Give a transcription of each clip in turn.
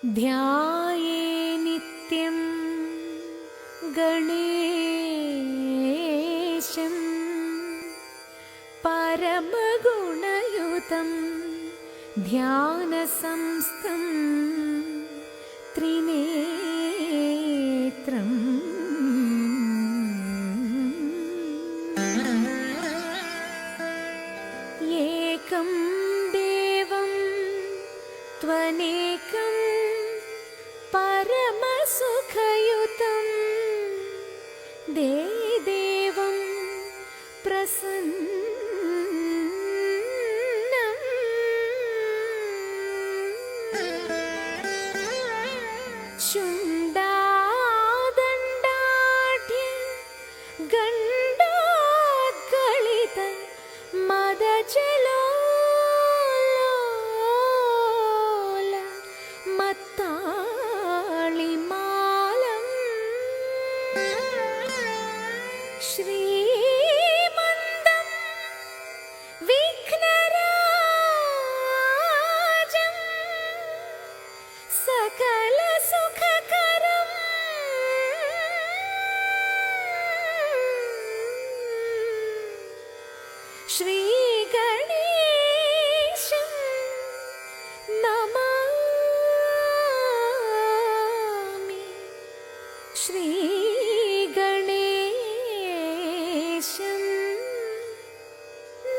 ധ്യായേ നിത്യം ഗണേശം പരമഗുണയുതം ധ്യാനസംസ്ഥം ത്രിനേത്രം ഏകം ദേവം ത്വനേകം പരമസുഖയുതം ദേവം പ്രസന്നം ശുണ്ഡാദണ്ഡാഢ്യ ഗണ്ഡോദ്ഗളിത മദജലോല മത്താളിമാലം ശ്രീമന്തം വിഘ്നരാജം സകല സുഖകരം ശ്രീഗണേശം നമാമി. ശ്രീഗണേശം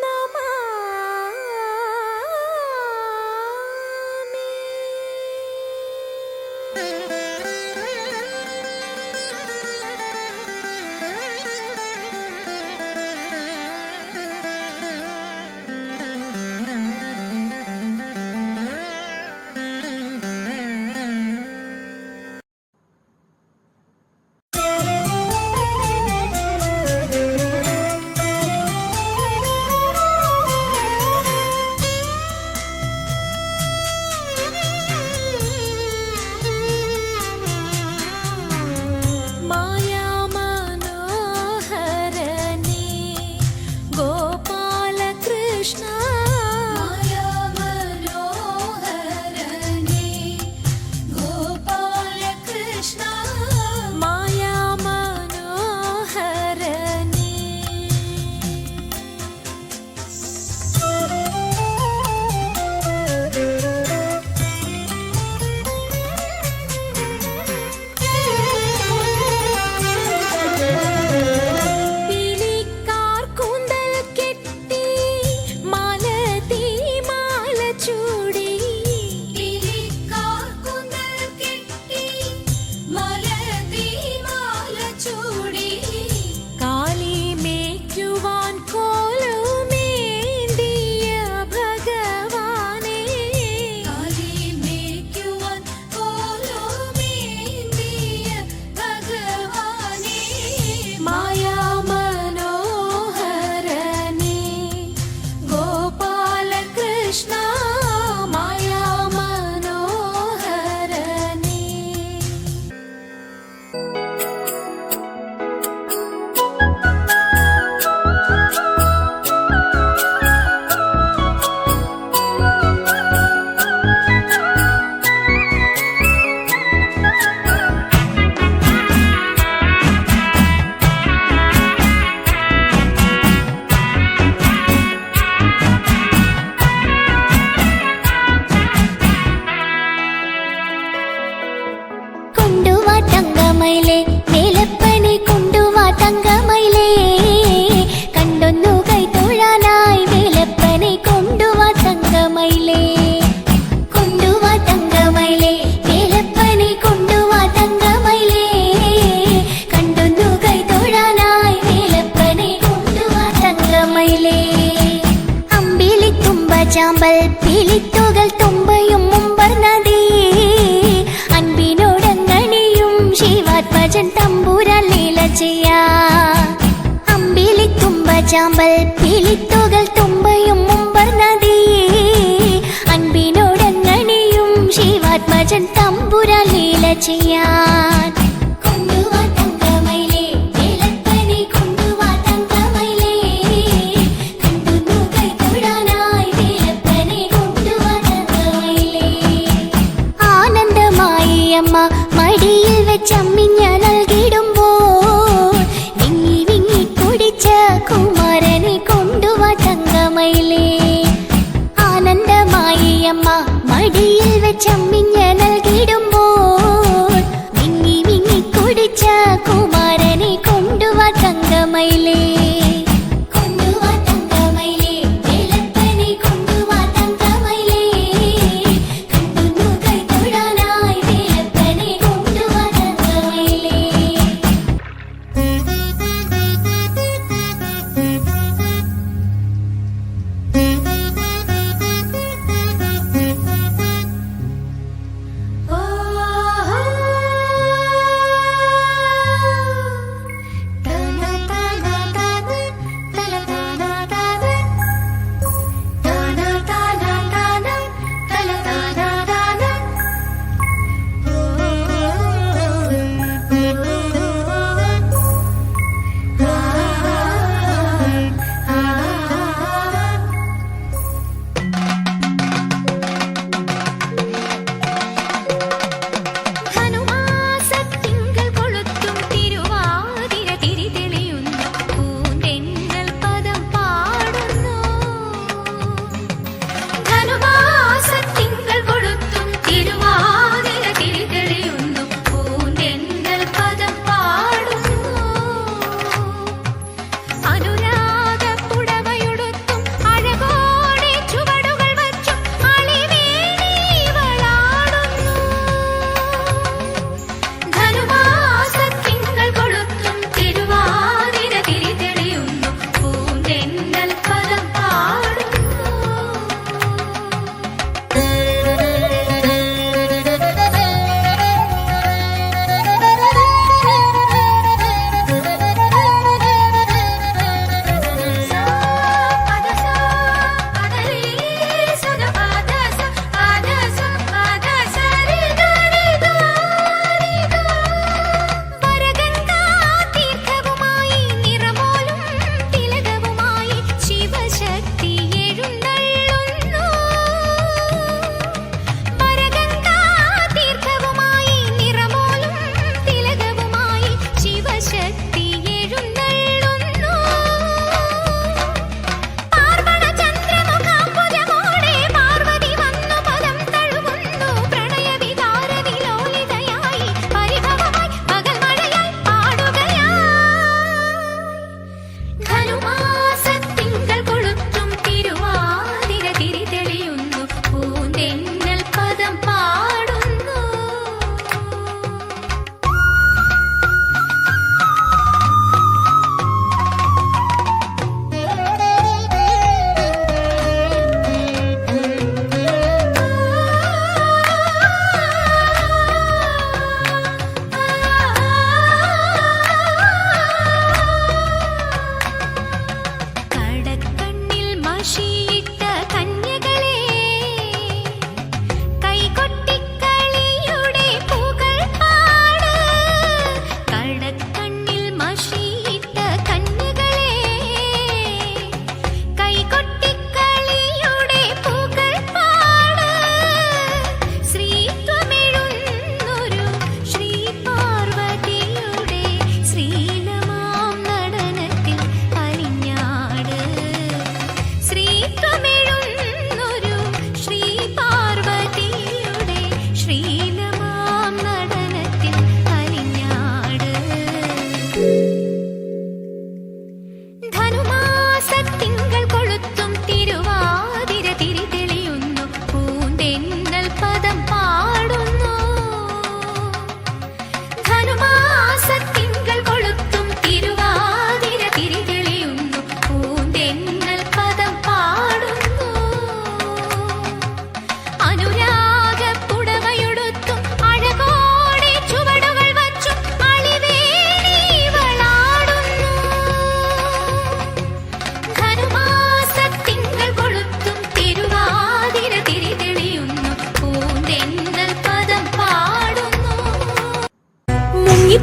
നമാമി. ചാമ്പൽ പിളിത്തുകൾ തുമ്പയും മുമ്പർന്നതേ അൻപിനോടങ്ങണിയും ശിവാത്മജൻ തമ്പുരാൻ ലീല ചെയ്യാ. അമ്പിളിത്തുമ്പ ചാമ്പൽ പിളിത്തുകൾ തുമ്പയും മുമ്പർന്നതേ അൻപിനോടങ്ങണിയും ശിവാത്മജൻ തമ്പുരാൻ ലീല ചെയ്യാൻ. വെച്ചമ്മിഞ്ഞ നൽകിടുമ്പോൾ വിങ്ങി വിങ്ങി കുടിച്ച കുമാരനെ കൊണ്ടുവാ തങ്കമയിലേ. കൊണ്ടുവാ തങ്കമയിലേ, വേലപ്പനെ കൊണ്ടുവാ തങ്കമയിലേ. കണ്ടുന്നു കൈ തൊഴാനായി വേലപ്പനെ കൊണ്ടുവാ തങ്കമയിലേ.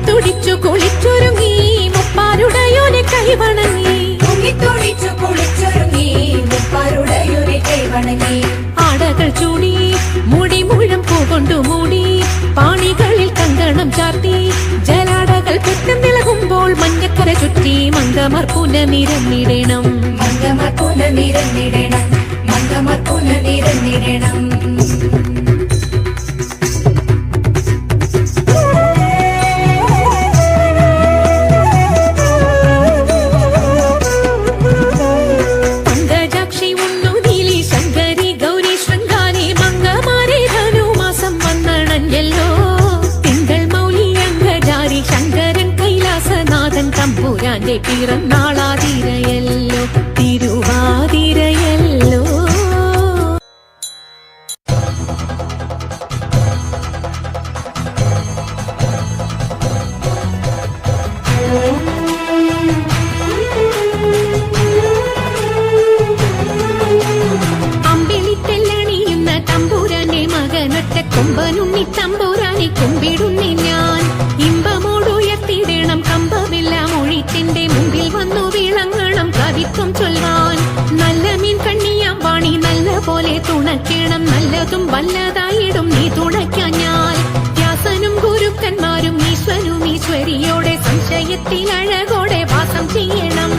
തുടിച്ചു കുളിച്ചൊരുങ്ങി മുപ്പാരുടയോനെ കൈവണങ്ങി തുടിച്ചു കുളിച്ചൊരുങ്ങി മുപ്പാരുടയോനെ കൈവണങ്ങി ആടകൾ ചൂടി മുടി മുഴം പൂകൊണ്ടു മൂടി പാണികളിൽ കങ്കണം ചാർത്തി ജലാടകൾ പെട്ടെന്ന് നിളകുമ്പോൾ മഞ്ഞക്കര ചുറ്റി മങ്കമർ പുനനിരന്നിടണം മങ്കമർ പുനനിരന്നിടണം മങ്കമർ പുനനിരന്നിടണം പിറന്നാളാതിരയല്ലോ തിരുവാതിരയല്ലോ. അമ്പിളിത്തെല്ലണിയുന്ന തമ്പുരാന്റെ മകനൊറ്റ കൊമ്പനുണ്ണി തമ്പുരാനെ കുമ്പിടുന്നി ഞാൻ. ഇമ്പമോടുയർത്തിടണം കമ്പമെല്ലാം ഒഴിച്ചെന്റെ മുമ്പിൽ വന്നു വിളങ്ങണം കവിത്വം ചൊൽവാൻ. നല്ല മീൻ കണ്ണിയാം വാണി നല്ല പോലെ തുണയ്ക്കണം, നല്ലതും വല്ലതായിടും നീ തുണയ്ക്കാൻ ഞാൻ. വ്യാസനും ഗുരുക്കന്മാരും ഈശ്വരും ഈശ്വരിയോടെ സംശയത്തിൽ അഴകോടെ വാസം ചെയ്യണം.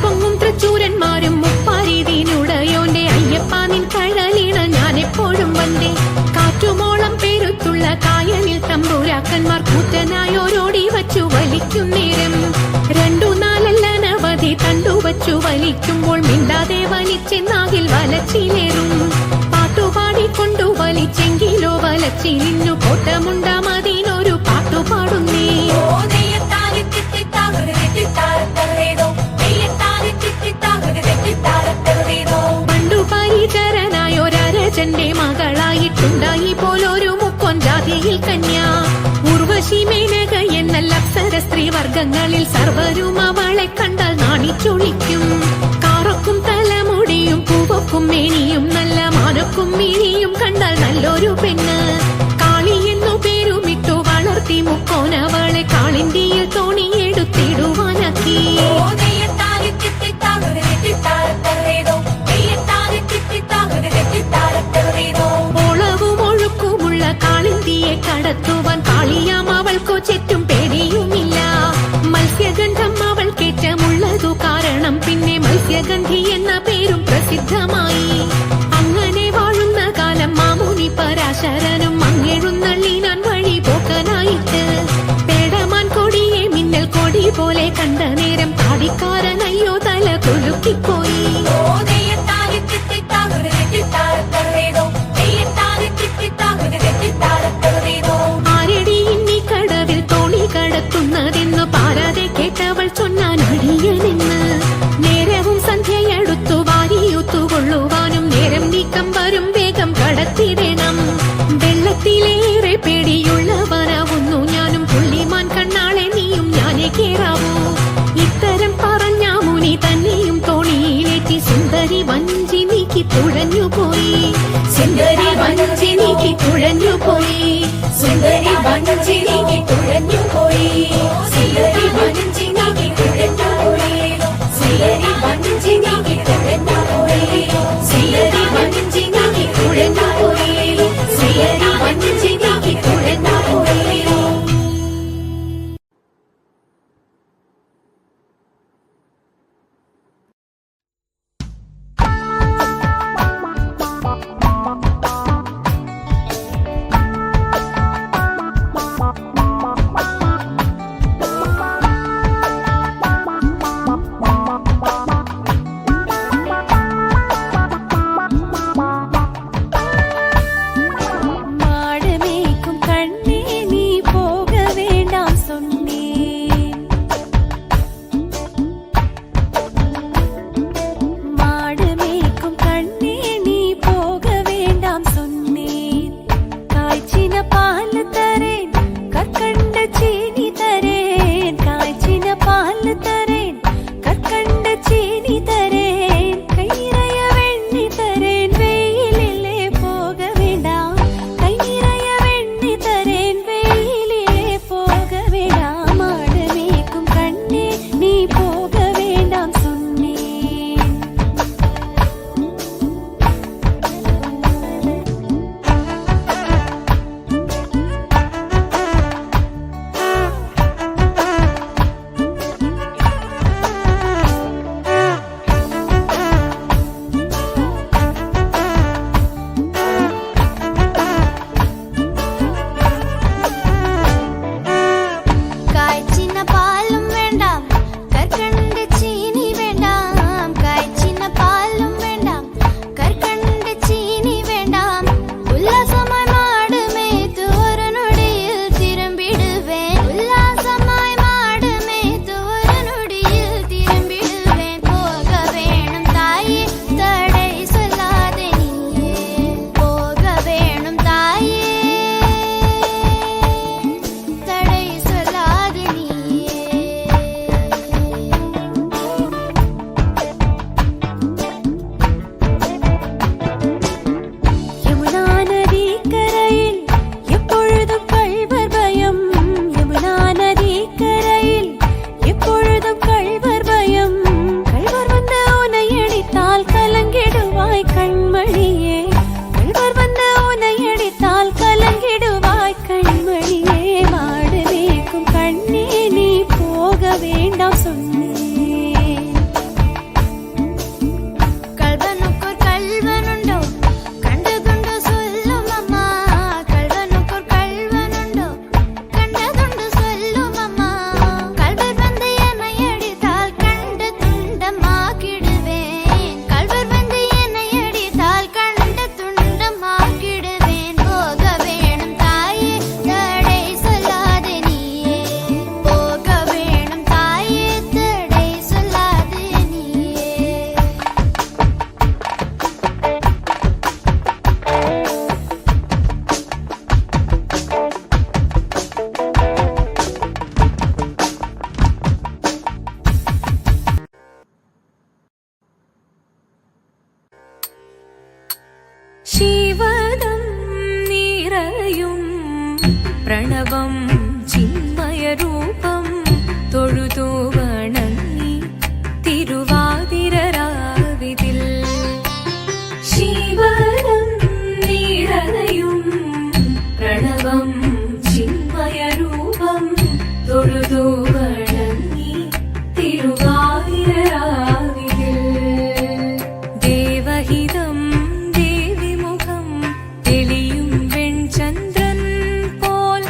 പൊങ്ങും തൃച്ചൂരന്മാരും മുപ്പാരീതിനുടയോന്റെ അയ്യപ്പ നിൻ കഴലിണ ഞാൻ എപ്പോഴും വந்தേ. കാറ്റുമോളം പേരുത്തുള്ള കായലിൽ തമ്പുരാക്കന്മാർ കൂറ്റനായോരോടി വച്ചു വലിക്കും നേരം. 2-4 അനവധി തണ്ടുവച്ചു വലിക്കുമ്പോൾ മിണ്ടാതെ വലിച്ചെന്നാകിൽ വലച്ചിലേറും. പാട്ടുപാടിക്കൊണ്ടു വലിച്ചെങ്കിലോ വലച്ചിലിന്നു കോട്ടമുണ്ടാമതിനൊരു പാട്ടുപാടുന്നേ. പണ്ടു പരിചരനായൊരരജന്റെ മകളായിട്ടുണ്ടായി പോലൊരു മുക്കൊൻ ജാതിയിൽ കന്യ. ഉർവശി മേനക എന്നല്ല അപ്സര സ്ത്രീ വർഗങ്ങളിൽ സർവരും അവളെ കണ്ടാൽ നാണിച്ചൊളിക്കും. കാറൊക്കും തലമുടിയും പൂവൊക്കും മേനിയും നല്ല മാനൊക്കും മിഴിയും കണ്ടാൽ നല്ലൊരു പെണ്ണ്. കാളി എന്നു പേരുമിട്ടു വളർത്തി മുക്കോനവളെ കാളിന്തിയിൽ തോണിയെടുത്തിടുവാനാക്കി. ഓളവും ഒഴുക്കുമുള്ള കാളിന്തിയെ കടത്തുവാൻ കാളിയാം അവൾക്കോ ചെറ്റും പേടിയുമില്ല. മത്സ്യഗന്ധം അവൾ കേറ്റമുള്ളതു കാരണം പിന്നെ മത്സ്യഗന്ധി എന്ന പേരും പ്രസിദ്ധമായി. അങ്ങനെ വാഴുന്ന കാലം മാമുനി പരാശരനും അങ്ങെഴുന്നള്ളിനാൻ വഴി പോക്കനായിട്ട്. പേടമാൻ കൊടിയെ മിന്നൽ കൊടി പോലെ കണ്ട നേരം താടിക്കാരനയ്യോ തല കുലുക്കിപ്പോയി. ആരടി ഇന്നീ കടവിൽ തോണി കടത്തുന്നതെന്ന് പാരാതെ കേട്ടവൾ ചൊന്നാൻ അടിയനെന്ന്. നേരവും സന്ധ്യയടുത്തു വാരിയൂത്തുകൊള്ളുവാനും നേരം നീക്കം വരും വേഗം കടത്തിടണം. വെള്ളത്തിലേറെ പേടിയുള്ളവനാവുന്നു ഞാനും പുള്ളിമാൻ കണ്ണാളെ നീയും ഞാനേ കേറാവൂ. ഇത്തരം പറഞ്ഞ മുനി തന്നെയും തോണിയിലേറ്റി സുന്ദരി വഞ്ചി നീക്കി തുഴഞ്ഞുപോയി. സുന്ദരി വഞ്ചി നീക്കി തുഴഞ്ഞുപോയി. സുന്ദരി വഞ്ചി നീക്കി തുഴഞ്ഞുപോയി. സുന്ദരി വഞ്ചി നീക്കി തുഴഞ്ഞുപോയി. സുന്ദരി വഞ്ചി നീക്കി തുഴഞ്ഞുപോയി. സുന്ദരി വഞ്ചി നീക്കി തുഴഞ്ഞുപോയി. സുന്ദരി വഞ്ചി നീക്കി തുഴഞ്ഞുപോയി. നീറയും പ്രണവം ചിന്മയരൂപം തൊഴുതു വണങ്ങി തിരുവാതിരരാവിതിൽ ശിവനം നീറയും പ്രണവം ചിന്മയരൂപം തൊഴുതു വണങ്ങി തിരുവാതിരരാവിതിൽ ദേവഹിതം ദേവിമുഖം തെളിയും വെൺചന്ദ്രൻ പോൽ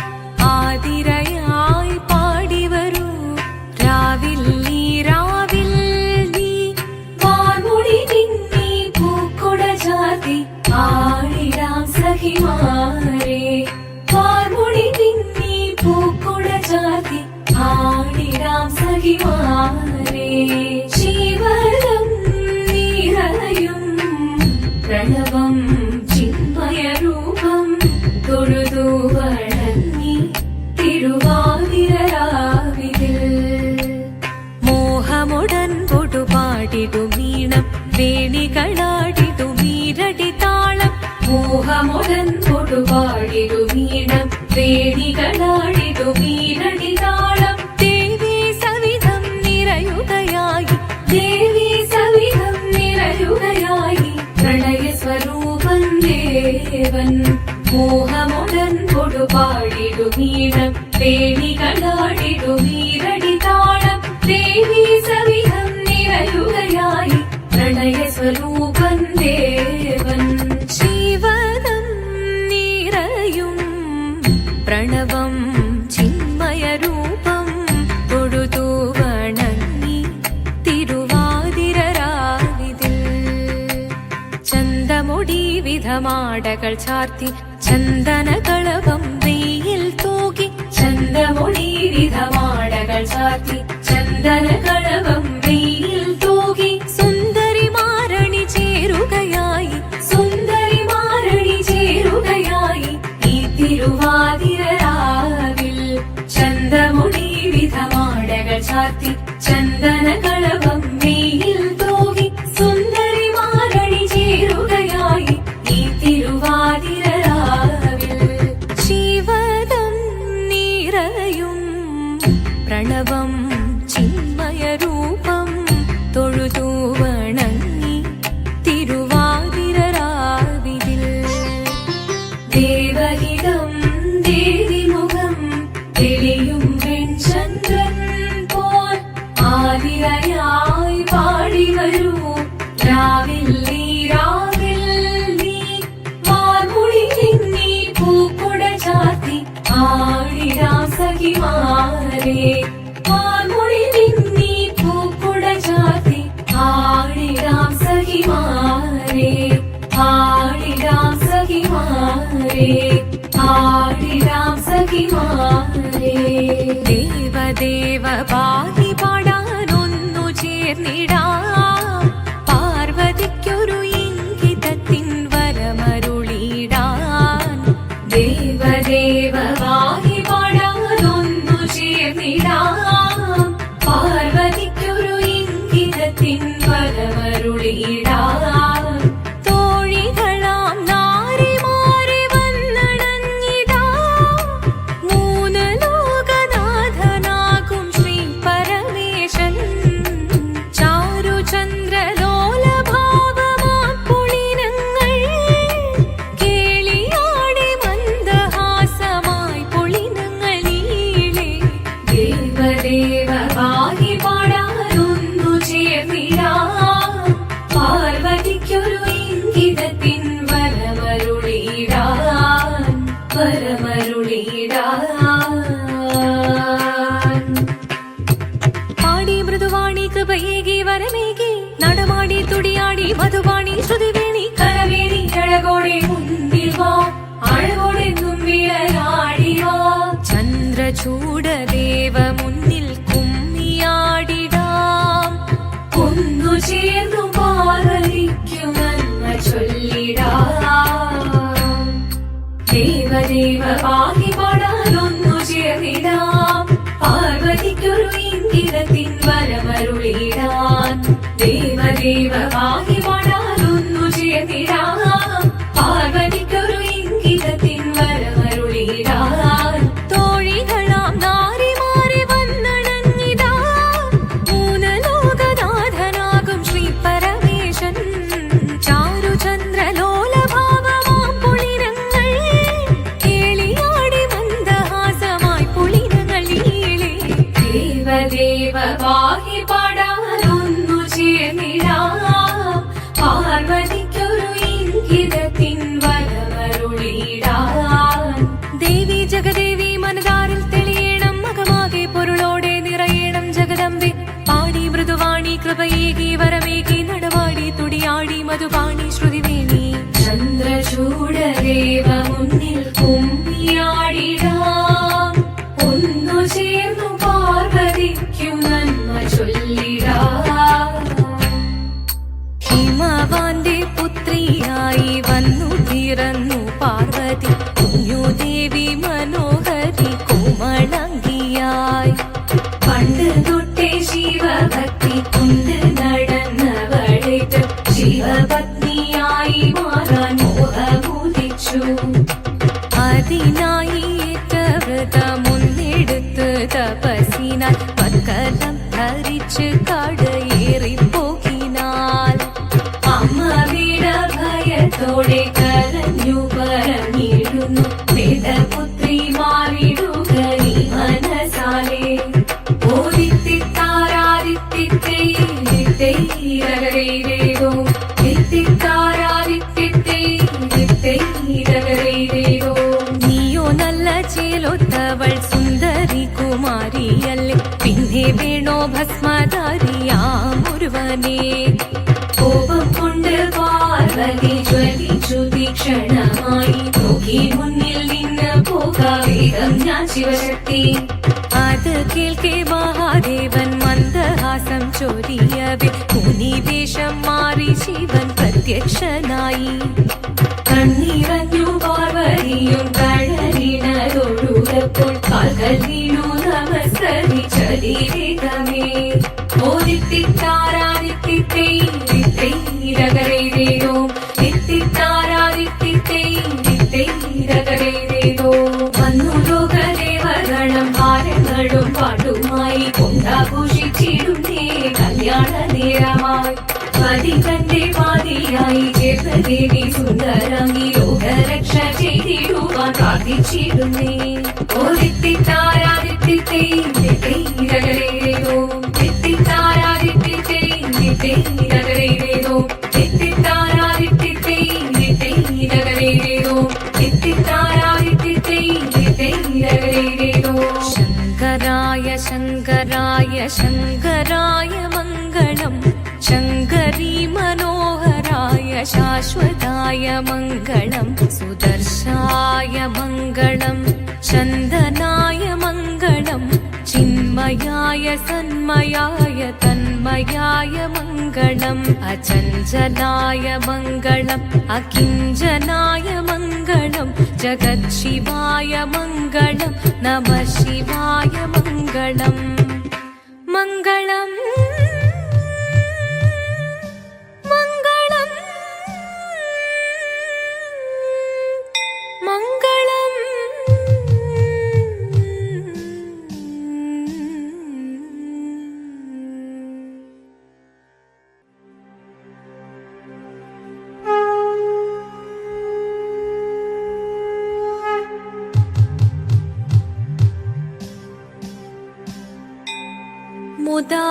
ആതിരയായി പാടിവരൂ രാവിൽ നീ വാർമുടി നിന്നീ പൂക്കൊട ചാർത്തി ആടിടാം സഖിമാരേ വാർമുടി നിന്നീ പൂക്കൊട ചാർത്തി ആടിടാം സഖിമാരേ ശിവനം നീറയും പ്രണവം ചിന്മയരൂപം തൊഴുതു വണങ്ങി തിരുവാതിരരാവിതിൽ മോഹമുടൻ പൊടുപാടിടും വീണം വേണികളാടിടും മീരടി താളം മോഹമുടൻ പൊടുപാടിടും വീണം വേണികളാടിടും മീരടി താളം ദേവി സവിധം നിറയുകയായി ദേവി സവിധം നിറയുകയായി പ്രണയ സ്വരൂപൻ ദേവൻ മോഹമുടൻ കൊടുപാടിടു വീണം വേണികളാടിടു മീരടി താളം ദേവി സവിധം നിറയുകയായി പ്രണയ സ്വരൂപൻ ദേവൻ ശിവനം നീറയും പ്രണവം ചിന്മയരൂപം തൊഴുതു വണങ്ങി തിരുവാതിരരാവിതിൽ ചന്തമുടി വിധമാടകൾ ചാർത്തി ചന്ദനകളവം വെയിൽ തൂകി ചന്തമുടി വിധമാടകൾ ചാർത്തി ചന്ദനകളവം വെയിൽ തൂകി സുന്ദരി മാരണി ചേരുകയായി സുന്ദരി മാരണി ചേരുകയായി ഈ തിരുവാതിരരാവിൽ ചന്തമുടി വിധമാടകൾ ചാർത്തി ചന്ദനകളവം വെയിൽ തൂകി സുന്ദരി മാരണി ചേരുകയായി ഈ തിരുവാതിരരാവിൽ ശിവനം നീറയും പ്രണവം ചിന്മയരൂപം തൊഴുതു വണങ്ങി തിരുവാതിരരാവിതിൽ ദേവഹിതം ദേവിമുഖം തെളിയും വെൺചന്ദ്രൻ പോൽ ആതിരയായി പാടിവരൂ രാവിൽ നീ വാർമുടി നിന്നീ പൂക്കൊട ചാർത്തി ആടിടാം സഖിമാരേ വാർമുടി നിന്നീ പൂക്കൊട ചാർത്തി ആടിടാം സഖിമാരേ ആടിടാം സഖിമാരേ ആടിടാം സഖിമാരേ ദേവദേവ പാടി പാടാനൊന്നു ചേർന്നിടാം പാർവതിക്കൊരു ഇംഗിതത്തിൻ വരമരുളിടാൻ ദേവദേവ പാടി പാടാനൊന്നു ചേർന്നിടാം പാർവതിക്കൊരു ഇംഗിതത്തിൻ വരമരുളിടാൻ തോഴികളാം നാരിമാരെ വന്നണഞ്ഞിടാം മൂന്ന് ലോകനാഥനാകും ശ്രീ പരമേശൻ ചാരുചന്ദ്രലോലഭാവമാം പുളിനങ്ങൾ കേളിയാടി മന്ദഹാസമായി പുളിനങ്ങൾ നീളെ ദേവദേവ പാടി പാടാനൊന്നു ചേർന്നിടാം പാർവതിക്കൊരു ഇംഗിതത്തിൻ വരമരുളിടാൻ പാടി മൃദുവാണി കൃപയേകി വരമേകി നടമാടി തുടിയാടി മധുവാണി ശ്രുതിവേണി കരവേണി അഴകോടെ മുന്നിൽ വാ അഴകോടെന്നും വിളയാടിവാ ചന്ദ്രചൂടദേവ മുന്നിൽ കുമ്മിയാടിടാം ഒന്നു ചേർന്നു പാർവതിക്കു നന്മ ചൊല്ലിടാം ദേവദേവ പാടി പാടാനൊന്നു ചേർന്നിടാം പാർവതിക്കൊരു ഇംഗിതത്തിൻ വരമരുളിടാൻ ദേവദേവ പാടി പാടാനൊന്നു ചേർന്നിടാം പാർവതിക്കൊരു ഇംഗിതത്തിൻ വരമരുളിടാൻ ചേർന്നിടാം പാർവതിക്കൊരു ഇംഗിതത്തിൻ വരമരുളിടാൻ. ദേവി ജഗദേവി മനതാരിൽ തെളിയണം മകമാകെ പൊരുളോടെ നിറയണം ജഗദമ്പെ പാടി മൃദുവാണി കൃപയേകി വരമേകി നടവാടി തുടിയാടി മധുപാണി ശ്രുതിവേണി. ചന്ദ്രചൂഡദേവ മുന്നിൽ കുമ്മിയാടിടാം ഒന്നു ചേർന്നു പാർവതിക്കു നന്മ ചൊല്ലിടാം. ഹിമവാന്റെ പുത്രിയായി വന്നു തീർന്നു പാർവതി കുഞ്ഞുദേവി മനോഹരി കോമളങ്കിയായി. പണ്ട് തൊട്ടേ ശിവഭക്തി കൊണ്ട് നടന്നവളേറ്റ് ശിവപത്നിയായി മാറാൻ മോഹമുദിച്ചു. അതിനായി വ്രതമൊന്നെടുത്ത് തപസിനാൽ മക്കലം ധരിച്ച് കടയേറിപ്പോകിനാൽ. അമ്മ വീട ഭയത്തോടെ കരഞ്ഞു പറഞ്ഞിടുന്നു വേദപുത്രി മാറിടുക നീ മനസാലേ. നീയോ നല്ല ചേലൊത്തവൾ സുന്ദരി കുമാരിയല്ലേ പിന്നെ വേണോ ഭസ്മധാരിയാമൊരുവനെ. കോപം കൊണ്ട് പാർവതി ജ്വലിച്ചു തീക്ഷണമായി നോക്കി മുന്നിൽ നിന്ന് പോകാവേഗം ഞാൻ ശിവശക്തി. അത് കേൾക്കെ മഹാദേവൻ മന്ദഹാസം ചൊരിയവേ മുനിവേഷം മാറി ശിവൻ പ്രത്യക്ഷനായി. കണ്ണീറഞ്ഞു പാർവതിയും കഴലിനതൊഴുകപ്പോൾ കാൽകൾ വീണു നമസ്കരിച്ചതിവേഗമേ. ഓദിത്തിത്താരാദിത്തിത്തൈരകരൈരേതോ തിത്തിത്താരാദിത്തിത്തൈരകരൈരേതോ. വന്നു ലോകദേവഗണം ഭാരങ്ങളും പാട്ടുമായി കൊണ്ടാഘോഷിച്ചിടുന്നേ കല്യാണ നേരമായി. പതി തന്റെ പാതിയായി ചേർന്ന ദേവി സുന്ദരങ്ങി ലോകരക്ഷ ചെയ്തിടുവാൻ പ്രാർത്ഥിച്ചിടുന്നേ. ഓദിത്തിത്താരാദിത്തിത്തൈരകരൈരേതോ തിത്തിത്താരാദിത്തിത്തൈരകരൈരേതോ തിത്തിത്താരാദിത്തിത്തൈരകരൈരേതോ തിത്തിത്താരാദിത്തിത്തൈരകരൈരേതോ. ശങ്കരായ ശങ്കരായ ശങ്കരായ മംഗളം ശങ്കരീ മനോഹരായ ശാശ്വതായ മംഗളം സുദർശായ മംഗളം ചന്ദനായ മംഗളം ചിന്മയായ സന്മയായ തന്മയായ മംഗളം അചഞ്ചലായ മംഗളം അകിഞ്ചനായ മംഗളം ജഗത്ശിവായ മംഗളം നമഃ ശിവായ മംഗളം. മംഗളം മംഗളം മംഗളം. മുദാ